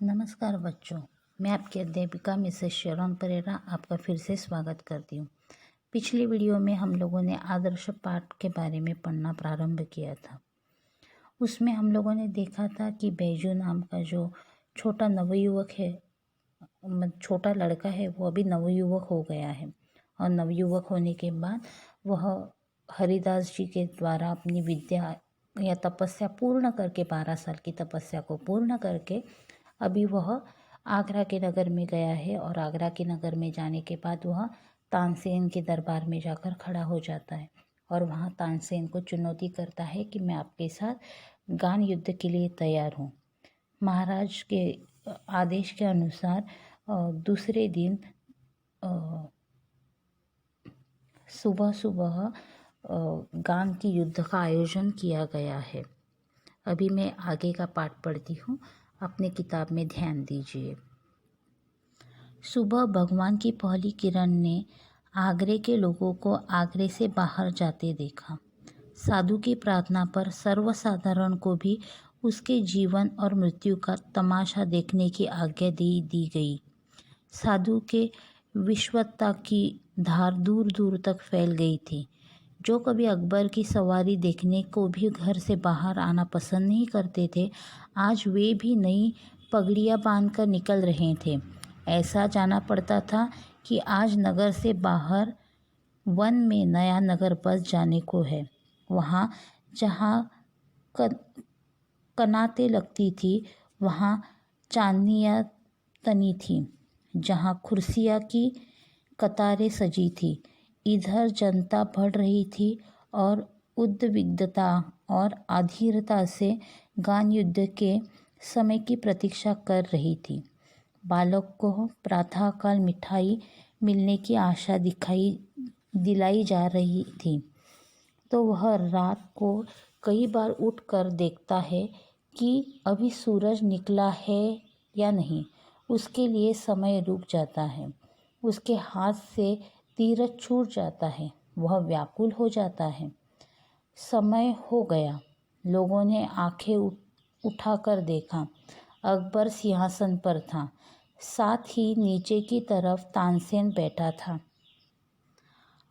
नमस्कार बच्चों, मैं आपकी अध्यापिका मिसेस शरण परेरा आपका फिर से स्वागत करती हूँ। पिछली वीडियो में हम लोगों ने आदर्श पाठ के बारे में पढ़ना प्रारंभ किया था। उसमें हम लोगों ने देखा था कि बैजू नाम का जो छोटा नवयुवक है, छोटा लड़का है, वो अभी नवयुवक हो गया है और नवयुवक होने के बाद वह हरिदास जी के द्वारा अपनी विद्या या तपस्या पूर्ण करके 12 साल की तपस्या को पूर्ण करके अभी वह आगरा के नगर में गया है और आगरा के नगर में जाने के बाद वह तानसेन के दरबार में जाकर खड़ा हो जाता है और वहाँ तानसेन को चुनौती करता है कि मैं आपके साथ गान युद्ध के लिए तैयार हूँ। महाराज के आदेश के अनुसार दूसरे दिन सुबह सुबह गान की युद्ध का आयोजन किया गया है। अभी मैं आगे का पाठ पढ़ती हूँ, अपने किताब में ध्यान दीजिए। सुबह भगवान की पहली किरण ने आगरे के लोगों को आगरे से बाहर जाते देखा। साधु की प्रार्थना पर सर्वसाधारण को भी उसके जीवन और मृत्यु का तमाशा देखने की आज्ञा दी गई। साधु के विश्वत्ता की धार दूर दूर तक फैल गई थी। जो कभी अकबर की सवारी देखने को भी घर से बाहर आना पसंद नहीं करते थे, आज वे भी नई पगड़ियाँ बांधकर निकल रहे थे। ऐसा जाना पड़ता था कि आज नगर से बाहर वन में नया नगर बस जाने को है। वहाँ जहाँ कनातें लगती थी, वहाँ चांदनियाँ तनी थी, जहाँ कुर्सियाँ की कतारें सजी थी। इधर जनता बढ़ रही थी और उद्विग्नता और अधीरता से गान युद्ध के समय की प्रतीक्षा कर रही थी। बालक को प्रातःकाल मिठाई मिलने की आशा दिलाई जा रही थी, तो वह रात को कई बार उठकर देखता है कि अभी सूरज निकला है या नहीं। उसके लिए समय रुक जाता है, उसके हाथ से तीर छूट जाता है, वह व्याकुल हो जाता है। समय हो गया। लोगों ने आंखें उठाकर देखा। अकबर सिंहासन पर था, साथ ही नीचे की तरफ तानसेन बैठा था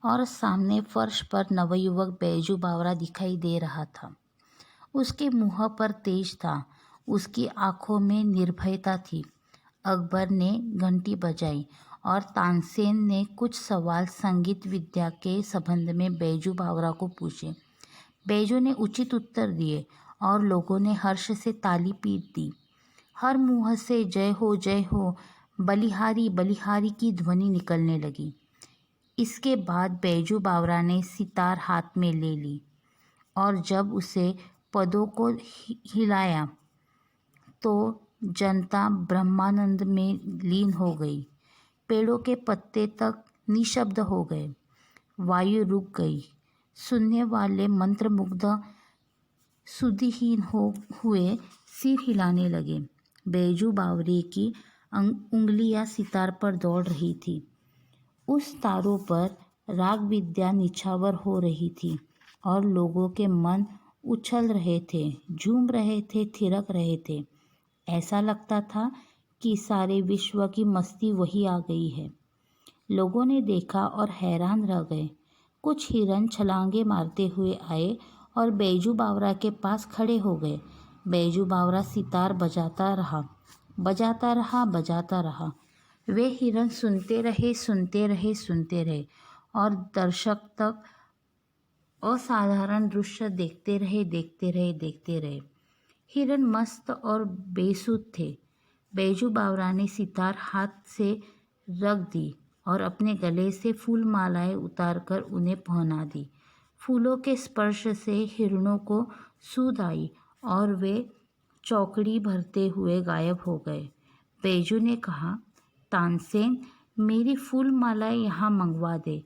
और सामने फर्श पर नवयुवक बैजू बावरा दिखाई दे रहा था। उसके मुंह पर तेज था, उसकी आंखों में निर्भयता थी। अकबर ने घंटी बजाई और तानसेन ने कुछ सवाल संगीत विद्या के संबंध में बैजू बावरा को पूछे। बैजू ने उचित उत्तर दिए और लोगों ने हर्ष से ताली पीट दी। हर मुंह से जय हो, बलिहारी बलिहारी की ध्वनि निकलने लगी। इसके बाद बैजू बावरा ने सितार हाथ में ले ली और जब उसे पदों को हिलाया तो जनता ब्रह्मानंद में लीन हो गई। पेड़ों के पत्ते तक निशब्द हो गए, वायु रुक गई। सुनने वाले मंत्रमुग्ध सुधिहीन हुए सिर हिलाने लगे। बैजू बावरे की उंगलियां सितार पर दौड़ रही थी। उस तारों पर राग विद्या निछावर हो रही थी और लोगों के मन उछल रहे थे, झूम रहे थे, थिरक रहे थे। ऐसा लगता था कि सारे विश्व की मस्ती वही आ गई है। लोगों ने देखा और हैरान रह गए। कुछ हिरन छलांगे मारते हुए आए और बैजू बावरा के पास खड़े हो गए। बैजू बावरा सितार बजाता रहा। वे हिरन सुनते रहे और दर्शक तक असाधारण दृश्य देखते रहे। हिरन मस्त और बेसुध थे। बैजू बावरा ने सितार हाथ से रख दी और अपने गले से फूल मालाएं उतारकर उन्हें पहना दी। फूलों के स्पर्श से हिरणों को सूध आई और वे चौकड़ी भरते हुए गायब हो गए। बैजू ने कहा, तानसेन, मेरी फूल मालाएं यहाँ मंगवा दे।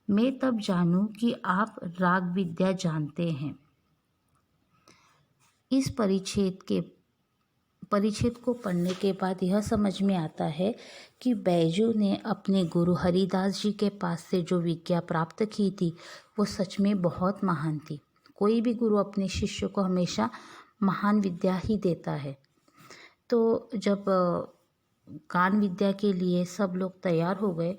मैं तब जानूं कि आप राग विद्या जानते हैं। इस परिच्छेद को पढ़ने के बाद यह समझ में आता है कि बैजू ने अपने गुरु हरिदास जी के पास से जो विद्या प्राप्त की थी वो सच में बहुत महान थी। कोई भी गुरु अपने शिष्य को हमेशा महान विद्या ही देता है। तो जब गान विद्या के लिए सब लोग तैयार हो गए,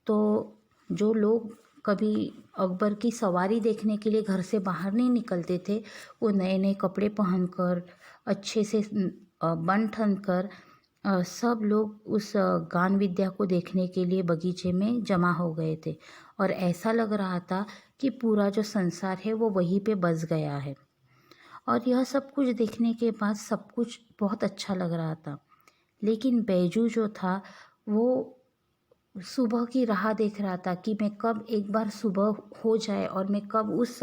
तो जो लोग कभी अकबर की सवारी देखने के लिए घर से बाहर नहीं निकलते थे, वो नए नए कपड़े पहनकर अच्छे से बन ठन कर सब लोग उस गान विद्या को देखने के लिए बगीचे में जमा हो गए थे। और ऐसा लग रहा था कि पूरा जो संसार है वो वहीं पे बस गया है। और यह सब कुछ देखने के बाद सब कुछ बहुत अच्छा लग रहा था। लेकिन बैजू जो था वो सुबह की राह देख रहा था कि मैं कब एक बार सुबह हो जाए और मैं कब उस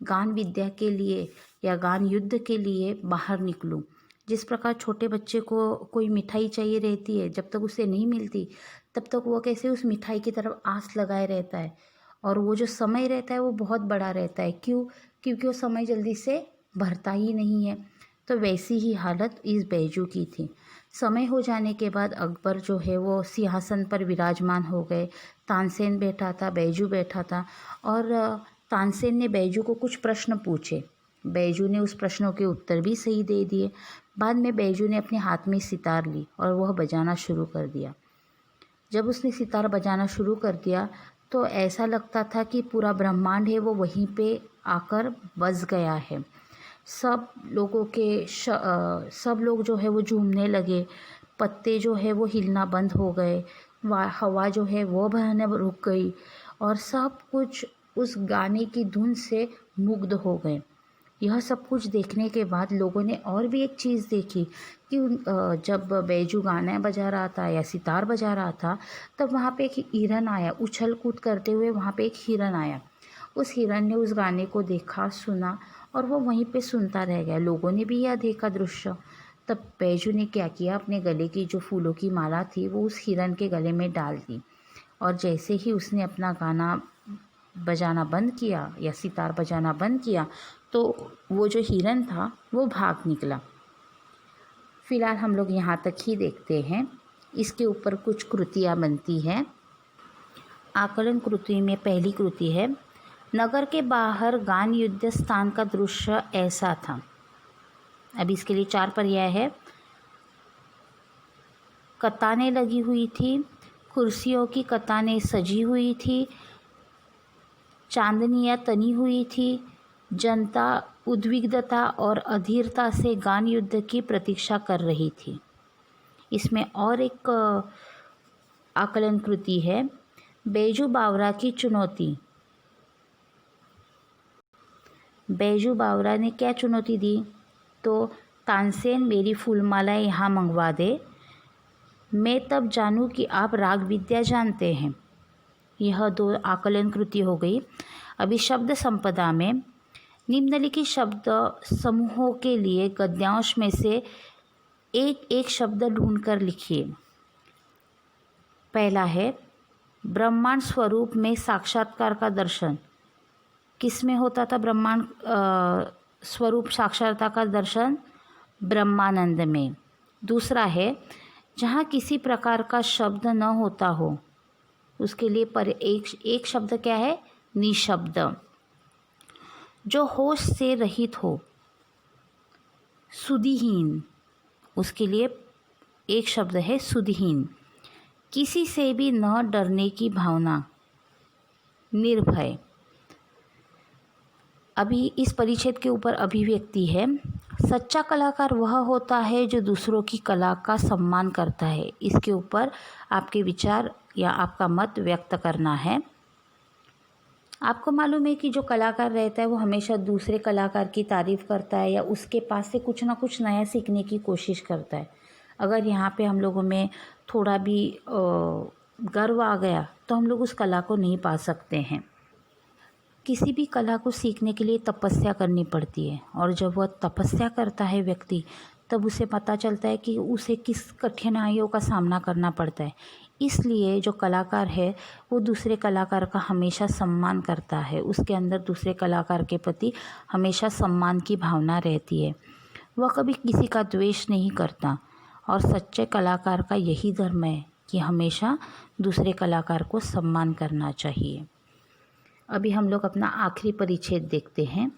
गान विद्या के लिए या गान युद्ध के लिए बाहर निकलूं। जिस प्रकार छोटे बच्चे को कोई मिठाई चाहिए रहती है, जब तक उसे नहीं मिलती तब तक वो कैसे उस मिठाई की तरफ आस लगाए रहता है, और वो जो समय रहता है वो बहुत बड़ा रहता है। क्यों? क्योंकि वो समय जल्दी से भरता ही नहीं है। तो वैसी ही हालत इस बैजू की थी। समय हो जाने के बाद अकबर जो है वो सिंहासन पर विराजमान हो गए। तानसेन बैठा था, बैजू बैठा था, और तानसेन ने बैजू को कुछ प्रश्न पूछे। बैजू ने उस प्रश्नों के उत्तर भी सही दे दिए। बाद में बैजू ने अपने हाथ में सितार ली और वह बजाना शुरू कर दिया। जब उसने सितार बजाना शुरू कर दिया तो ऐसा लगता था कि पूरा ब्रह्मांड है वो वहीं पे आकर बस गया है। सब लोगों के सब लोग जो है वो झूमने लगे, पत्ते जो है वो हिलना बंद हो गए, हवा जो है वो बहने रुक गई, और सब कुछ उस गाने की धुन से मुग्ध हो गए। यह सब कुछ देखने के बाद लोगों ने और भी एक चीज़ देखी कि जब बैजू गाना बजा रहा था या सितार बजा रहा था, तब वहाँ पे एक हिरन आया, उछल कूद करते हुए वहाँ पे एक हिरन आया। उस हिरन ने उस गाने को देखा, सुना, और वो वहीं पे सुनता रह गया। लोगों ने भी यह देखा दृश्य। तब बैजू ने क्या किया, अपने गले की जो फूलों की माला थी वो उस हिरन के गले में डाल दी, और जैसे ही उसने अपना गाना बजाना बंद किया या सितार बजाना बंद किया, तो वो जो हिरन था वो भाग निकला। फिलहाल हम लोग यहाँ तक ही देखते हैं। इसके ऊपर कुछ कृतियाँ बनती हैं। आकलन कृति में पहली कृति है, नगर के बाहर गान युद्ध स्थान का दृश्य ऐसा था। अब इसके लिए 4 पर्याय है। कतानें लगी हुई थी, कुर्सियों की कतानें सजी हुई थी, चांदनियाँ तनी हुई थी, जनता उद्विग्नता और अधीरता से गान युद्ध की प्रतीक्षा कर रही थी। इसमें और एक आकलन कृति है, बैजू बावरा की चुनौती। बैजू बावरा ने क्या चुनौती दी? तो तानसेन मेरी फूलमालाएँ यहाँ मंगवा दे, मैं तब जानूँ कि आप राग विद्या जानते हैं। यह 2 आकलन कृति हो गई। अभी शब्द संपदा में निम्नलिखित शब्द समूहों के लिए गद्यांश में से एक एक शब्द ढूंढकर लिखिए। पहला है, ब्रह्मांड स्वरूप में साक्षात्कार का दर्शन। किस में होता था ब्रह्मांड स्वरूप साक्षात्कार का दर्शन? ब्रह्मानंद में। दूसरा है, जहाँ किसी प्रकार का शब्द न होता हो, उसके लिए पर एक शब्द क्या है? निशब्द। जो होश से रहित हो, सुधिहीन, उसके लिए एक शब्द है सुधिहीन। किसी से भी न डरने की भावना, निर्भय। अभी इस परिच्छेद के ऊपर अभिव्यक्ति है, सच्चा कलाकार वह होता है जो दूसरों की कला का सम्मान करता है। इसके ऊपर आपके विचार या आपका मत व्यक्त करना है। आपको मालूम है कि जो कलाकार रहता है वो हमेशा दूसरे कलाकार की तारीफ़ करता है या उसके पास से कुछ ना कुछ नया सीखने की कोशिश करता है। अगर यहाँ पे हम लोगों में थोड़ा भी गर्व आ गया तो हम लोग उस कला को नहीं पा सकते हैं। किसी भी कला को सीखने के लिए तपस्या करनी पड़ती है, और जब वह तपस्या करता है व्यक्ति, तब उसे पता चलता है कि उसे किस कठिनाइयों का सामना करना पड़ता है। इसलिए जो कलाकार है वो दूसरे कलाकार का हमेशा सम्मान करता है, उसके अंदर दूसरे कलाकार के प्रति हमेशा सम्मान की भावना रहती है। वह कभी किसी का द्वेष नहीं करता, और सच्चे कलाकार का यही धर्म है कि हमेशा दूसरे कलाकार को सम्मान करना चाहिए। अभी हम लोग अपना आखिरी परिच्छेद देखते हैं।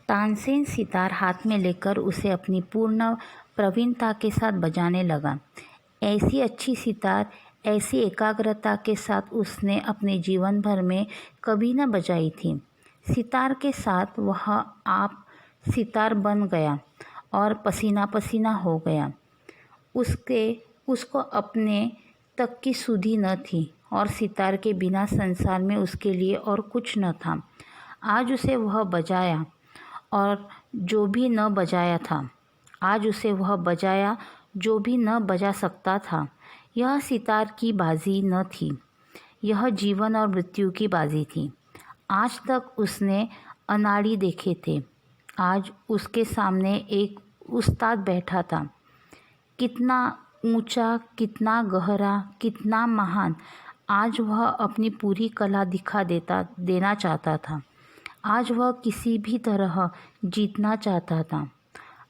तानसेन सितार हाथ में लेकर उसे अपनी पूर्ण प्रवीणता के साथ बजाने लगा। ऐसी अच्छी सितार, ऐसी एकाग्रता के साथ उसने अपने जीवन भर में कभी न बजाई थी। सितार के साथ वह आप सितार बन गया और पसीना पसीना हो गया। उसको अपने तक की सुधि न थी और सितार के बिना संसार में उसके लिए और कुछ न था। आज उसे वह बजाया और जो भी न बजाया था, आज उसे वह बजाया जो भी न बजा सकता था। यह सितार की बाजी न थी, यह जीवन और मृत्यु की बाजी थी। आज तक उसने अनाड़ी देखे थे, आज उसके सामने एक उस्ताद बैठा था। कितना ऊंचा, कितना गहरा, कितना महान। आज वह अपनी पूरी कला दिखा देना चाहता था। आज वह किसी भी तरह जीतना चाहता था।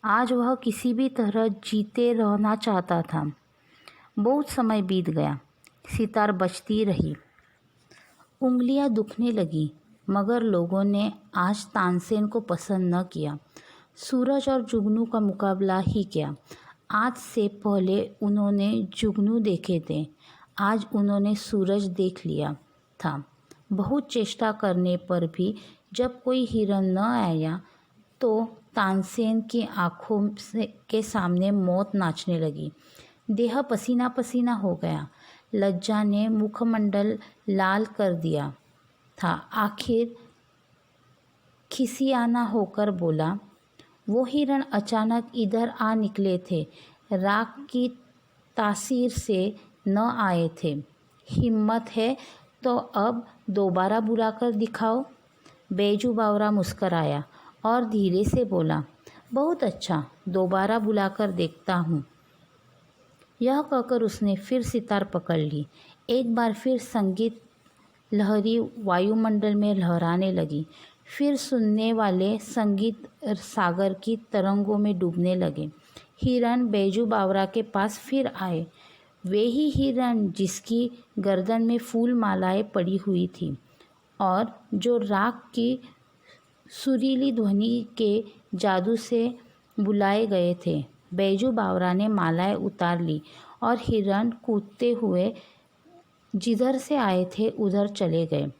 आज वह किसी भी तरह जीते रहना चाहता था। बहुत समय बीत गया, सितार बजती रही, उंगलियां दुखने लगी, मगर लोगों ने आज तानसेन को पसंद न किया। सूरज और जुगनू का मुकाबला ही क्या, आज से पहले उन्होंने जुगनू देखे थे, आज उन्होंने सूरज देख लिया था। बहुत चेष्टा करने पर भी जब कोई हिरण न आया तो तानसेन की आँखों के सामने मौत नाचने लगी। देह पसीना पसीना हो गया, लज्जा ने मुखमंडल लाल कर दिया था। आखिर खिसियाना होकर बोला, वो हिरण अचानक इधर आ निकले थे, राख की तासीर से न आए थे। हिम्मत है तो अब दोबारा बुलाकर दिखाओ। बैजू बावरा मुस्कराया और धीरे से बोला, बहुत अच्छा, दोबारा बुलाकर देखता हूँ। यह कहकर उसने फिर सितार पकड़ ली। एक बार फिर संगीत लहरी वायुमंडल में लहराने लगी। फिर सुनने वाले संगीत सागर की तरंगों में डूबने लगे। हिरण बैजू बावरा के पास फिर आए, वे ही हिरण जिसकी गर्दन में फूल मालाएं पड़ी हुई थी और जो राग की सुरीली ध्वनि के जादू से बुलाए गए थे। बैजू बावरा ने मालाएं उतार ली और हिरण कूदते हुए जिधर से आए थे उधर चले गए।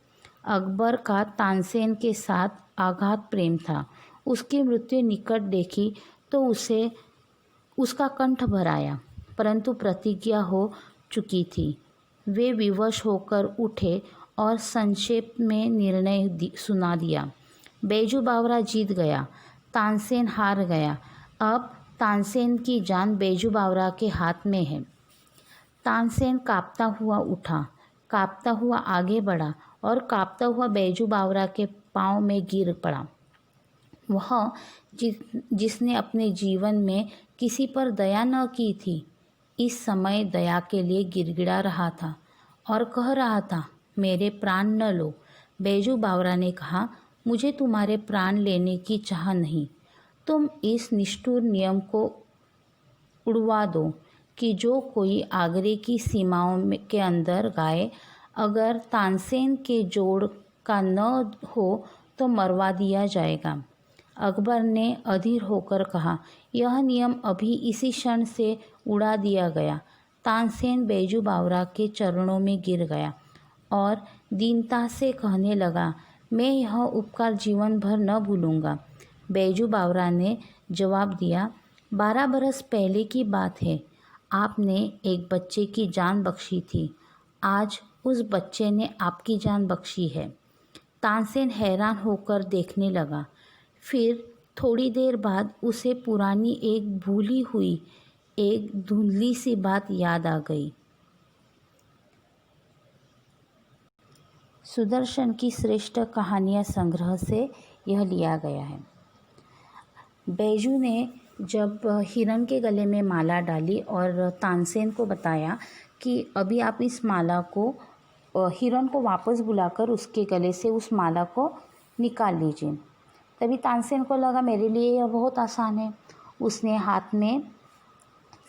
अकबर का तानसेन के साथ आघात प्रेम था। उसकी मृत्यु निकट देखी तो उसे उसका कंठ भर आया, परंतु प्रतिज्ञा हो चुकी थी। वे विवश होकर उठे और संक्षेप में निर्णय सुना दिया। बैजू बावरा जीत गया, तानसेन हार गया। अब तानसेन की जान बैजू बावरा के हाथ में है। तानसेन कांपता हुआ उठा, कांपता हुआ आगे बढ़ा और कांपता हुआ बैजू बावरा के पांव में गिर पड़ा। वह जिसने अपने जीवन में किसी पर दया न की थी, इस समय दया के लिए गिड़गिड़ा रहा था और कह रहा था, मेरे प्राण न लो। बैजू बावरा ने कहा, मुझे तुम्हारे प्राण लेने की चाह नहीं। तुम इस निष्ठुर नियम को उड़वा दो कि जो कोई आगरे की सीमाओं के अंदर गाए, अगर तानसेन के जोड़ का न हो तो मरवा दिया जाएगा। अकबर ने अधीर होकर कहा, यह नियम अभी इसी क्षण से उड़ा दिया गया। तानसेन बैजू बावरा के चरणों में गिर गया और दीनता से कहने लगा, मैं यह उपकार जीवन भर न भूलूंगा। बैजू बावरा ने जवाब दिया, 12 बरस पहले की बात है, आपने एक बच्चे की जान बख्शी थी, आज उस बच्चे ने आपकी जान बख्शी है। तानसेन हैरान होकर देखने लगा। फिर थोड़ी देर बाद उसे पुरानी एक भूली हुई, एक धुंधली सी बात याद आ गई। सुदर्शन की श्रेष्ठ कहानियाँ संग्रह से यह लिया गया है। बैजू ने जब हिरण के गले में माला डाली और तानसेन को बताया कि अभी आप इस माला को, हिरण को वापस बुलाकर उसके गले से उस माला को निकाल लीजिए। तभी तानसेन को लगा, मेरे लिए यह बहुत आसान है। उसने हाथ में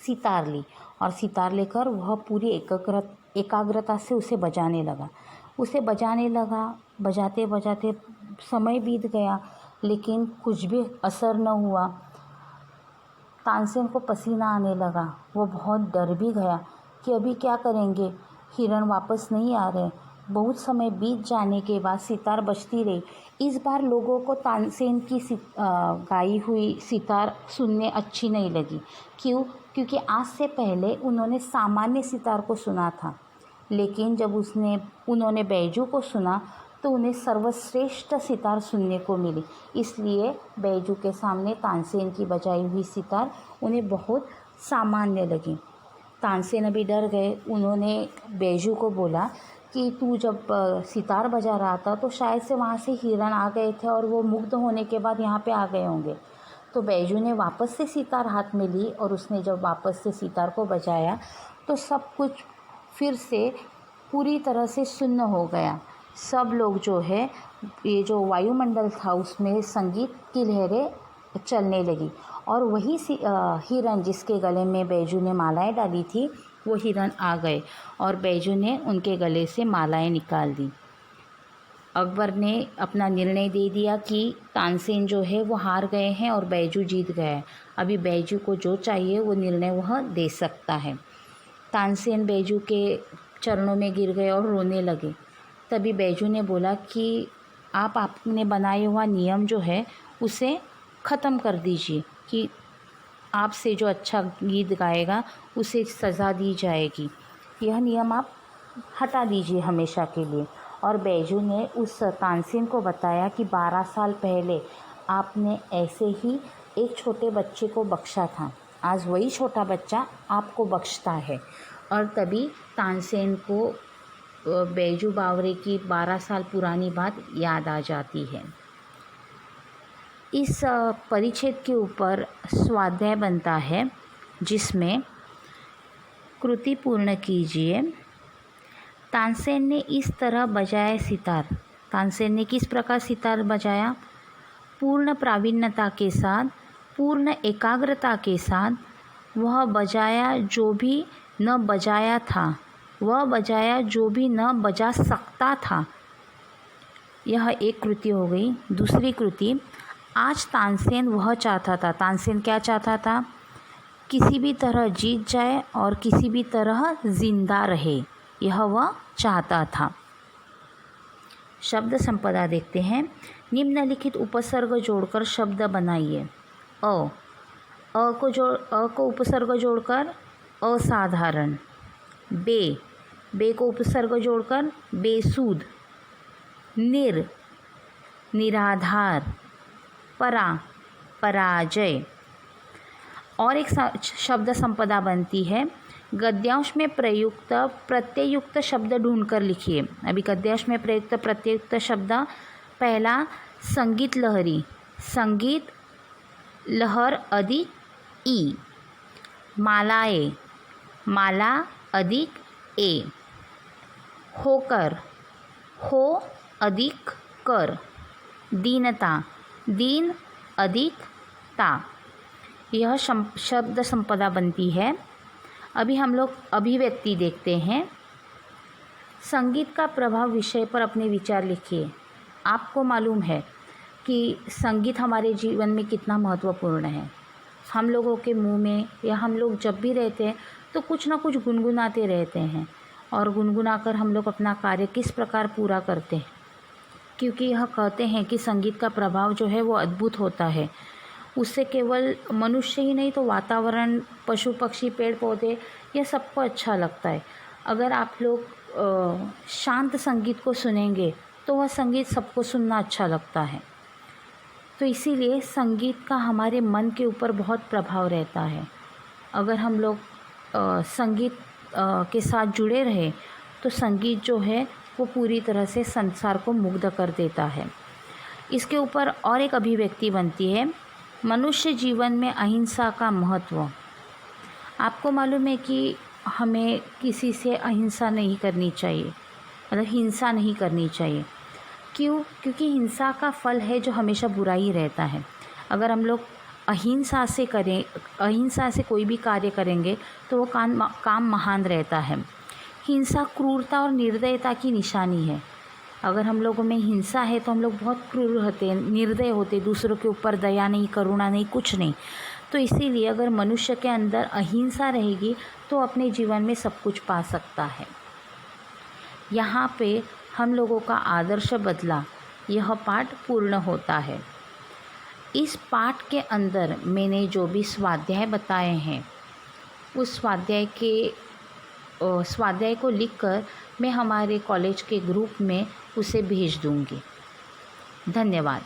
सितार ली और सितार लेकर वह पूरी एकाग्रता से उसे बजाने लगा। बजाते बजाते समय बीत गया। लेकिन कुछ भी असर न हुआ। तानसेन को पसीना आने लगा। वो बहुत डर भी गया कि अभी क्या करेंगे, हिरण वापस नहीं आ रहे। बहुत समय बीत जाने के बाद सितार बजती रही। इस बार लोगों को तानसेन की गाई हुई सितार सुनने अच्छी नहीं लगी। क्यों? क्योंकि आज से पहले उन्होंने सामान्य सितार को सुना था, लेकिन जब उन्होंने बैजू को सुना तो उन्हें सर्वश्रेष्ठ सितार सुनने को मिली। इसलिए बैजू के सामने तानसेन की बजाई हुई सितार उन्हें बहुत सामान्य लगी। तानसेन अभी डर गए। उन्होंने बैजू को बोला कि तू जब सितार बजा रहा था तो शायद से वहाँ से हिरण आ गए थे और वो मुग्ध होने के बाद यहाँ पे आ गए होंगे। तो बैजू ने वापस से सितार हाथ में ली और उसने जब वापस से सितार को बजाया तो सब कुछ फिर से पूरी तरह से सुन्न हो गया। सब लोग जो है, ये जो वायुमंडल था उसमें संगीत की लहरें चलने लगी और वही हिरण जिसके गले में बैजू ने मालाएं डाली थी वो हिरण आ गए और बैजू ने उनके गले से मालाएं निकाल दी। अकबर ने अपना निर्णय दे दिया कि तानसेन जो है वो हार गए हैं और बैजू जीत गया है। अभी बैजू को जो चाहिए वो निर्णय वह दे सकता है। तानसेन बैजू के चरणों में गिर गए और रोने लगे। तभी बैजू ने बोला कि आपने बनाया हुआ नियम जो है उसे ख़त्म कर दीजिए कि आपसे जो अच्छा गीत गाएगा उसे सज़ा दी जाएगी। यह नियम आप हटा दीजिए हमेशा के लिए। और बैजू ने उस तानसेन को बताया कि 12 साल पहले आपने ऐसे ही एक छोटे बच्चे को बख्शा था। आज वही छोटा बच्चा आपको बख्शता है। और तभी तानसेन को बैजू बावरे की 12 साल पुरानी बात याद आ जाती है। इस परिच्छेद के ऊपर स्वाध्याय बनता है जिसमें कृति पूर्ण कीजिए। तानसेन ने इस तरह बजाया सितार। तानसेन ने किस प्रकार सितार बजाया? पूर्ण प्रावीण्यता के साथ, पूर्ण एकाग्रता के साथ वह बजाया जो भी न बजाया था, वह बजाया जो भी न बजा सकता था। यह एक कृति हो गई। दूसरी कृति, आज तानसेन वह चाहता था। तानसेन क्या चाहता था? किसी भी तरह जीत जाए और किसी भी तरह जिंदा रहे, यह वह चाहता था। शब्द संपदा देखते हैं। निम्नलिखित उपसर्ग जोड़कर शब्द बनाइए। अ को उपसर्ग जोड़कर असाधारण। बे को उपसर्ग जोड़कर बेसूद। निराधार। पराजय। और एक शब्द संपदा बनती है। गद्यांश में प्रयुक्त प्रत्ययुक्त शब्द ढूंढकर लिखिए। अभी गद्यांश में प्रयुक्त प्रत्ययुक्त शब्द, पहला संगीत लहरी। संगीत लहर अधिक ई। मालाए, माला अधिक ए। होकर, हो अधिक कर। दीनता, दीन अधिक ता। यह शब्द संपदा बनती है। अभी हम लोग अभिव्यक्ति देखते हैं। संगीत का प्रभाव विषय पर अपने विचार लिखिए। आपको मालूम है कि संगीत हमारे जीवन में कितना महत्वपूर्ण है। हम लोगों के मुंह में या हम लोग जब भी रहते हैं तो कुछ ना कुछ गुनगुनाते रहते हैं और गुनगुनाकर हम लोग अपना कार्य किस प्रकार पूरा करते हैं, क्योंकि यह कहते हैं कि संगीत का प्रभाव जो है वो अद्भुत होता है। उससे केवल मनुष्य ही नहीं तो वातावरण, पशु पक्षी, पेड़ पौधे, यह सबको अच्छा लगता है। अगर आप लोग शांत संगीत को सुनेंगे तो वह संगीत सबको सुनना अच्छा लगता है। तो इसीलिए संगीत का हमारे मन के ऊपर बहुत प्रभाव रहता है। अगर हम लोग संगीत के साथ जुड़े रहे तो संगीत जो है वो पूरी तरह से संसार को मुग्ध कर देता है। इसके ऊपर और एक अभिव्यक्ति बनती है। मनुष्य जीवन में अहिंसा का महत्व। आपको मालूम है कि हमें किसी से अहिंसा नहीं करनी चाहिए, मतलब हिंसा नहीं करनी चाहिए। क्यों? क्योंकि हिंसा का फल है जो हमेशा बुरा ही रहता है। अगर हम लोग अहिंसा से कोई भी कार्य करेंगे तो वो काम महान रहता है। हिंसा क्रूरता और निर्दयता की निशानी है। अगर हम लोगों में हिंसा है तो हम लोग बहुत क्रूर होते हैं, निर्दय होते, दूसरों के ऊपर दया नहीं, करुणा नहीं, कुछ नहीं। तो इसीलिए अगर मनुष्य के अंदर अहिंसा रहेगी तो अपने जीवन में सब कुछ पा सकता है। यहाँ पे हम लोगों का आदर्श बदला, यह पाठ पूर्ण होता है। इस पाठ के अंदर मैंने जो भी स्वाध्याय बताए हैं उस स्वाध्याय को लिखकर मैं हमारे कॉलेज के ग्रुप में उसे भेज दूँगी। धन्यवाद।